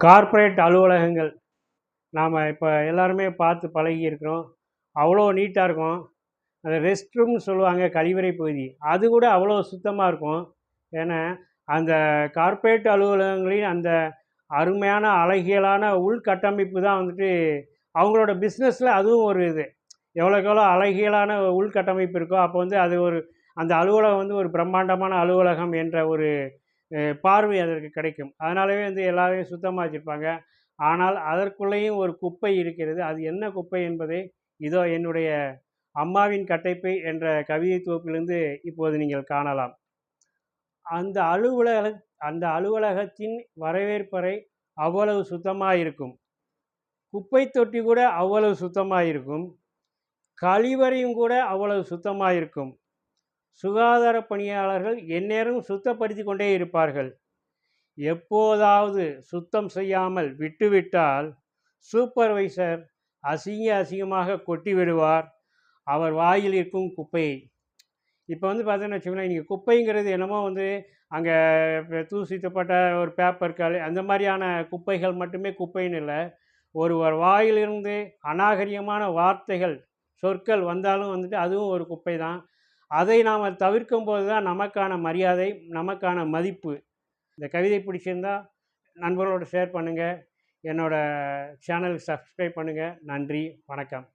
Corporate அலுவலகங்கள் நாம் இப்போ எல்லாருமே பார்த்து பழகி இருக்கிறோம். அவ்வளோ நீட்டாக இருக்கும். அந்த ரெஸ்ட் ரூம்னு சொல்லுவாங்க, கழிவறை பகுதி. அது கூட அவ்வளோ சுத்தமாக இருக்கும். ஏன்னா, அந்த கார்ப்பரேட் அலுவலகங்களின் அந்த அருமையான அழகியலான உள்கட்டமைப்பு தான் வந்துட்டு அவங்களோட பிஸ்னஸில் அதுவும் ஒரு இது. எவ்வளோக்கு எவ்வளோ அழகியலான உள்கட்டமைப்பு இருக்கோ, அப்போ வந்து அது ஒரு அந்த அலுவலகம் வந்து ஒரு பிரம்மாண்டமான அலுவலகம் என்ற ஒரு பார்வை அதற்கு கிடைக்கும். அதனாலவே வந்து எல்லாரையும் சுத்தமாக வச்சுருப்பாங்க. ஆனால் அதற்குள்ளேயும் ஒரு குப்பை இருக்கிறது. அது என்ன குப்பை என்பதை இதோ என்னுடைய அம்மாவின் கட்டைப்பை என்ற கவிதை தொகுப்பிலிருந்து இப்போது நீங்கள் காணலாம். அந்த அலுவலக அந்த அலுவலகத்தின் வரவேற்பறை அவ்வளவு சுத்தமாக இருக்கும். குப்பை தொட்டி கூட அவ்வளவு சுத்தமாக இருக்கும். கழிவறையும் கூட அவ்வளவு சுத்தமாக இருக்கும். சுகாதார பணியாளர்கள் எந்நேரமும் சுத்தப்படுத்தி கொண்டே இருப்பார்கள். எப்போதாவது சுத்தம் செய்யாமல் விட்டுவிட்டால் சூப்பர்வைசர் அசிங்கமாக கொட்டி விடுவார் அவர் வாயில் இருக்கும் குப்பையை. இப்போ வந்து பார்த்தீங்கன்னு வச்சுக்கோங்களேன், நீங்கள் குப்பைங்கிறது என்னமோ வந்து அங்கே தூசி தப்பட்ட ஒரு பேப்பர் அந்த மாதிரியான குப்பைகள் மட்டுமே குப்பைன்னு இல்லை. ஒருவர் வாயிலிருந்து அநாகரிகமான வார்த்தைகள் சொற்கள் வந்தாலும் வந்துட்டு அதுவும் ஒரு குப்பை தான். அதை நாம் தவிர்க்கும் போது தான் நமக்கான மரியாதை, நமக்கான மதிப்பு. இந்த கவிதை பிடிச்சிருந்தா நண்பர்களோடு ஷேர் பண்ணுங்கள். என்னோடய சேனலுக்கு சப்ஸ்கிரைப் பண்ணுங்கள். நன்றி, வணக்கம்.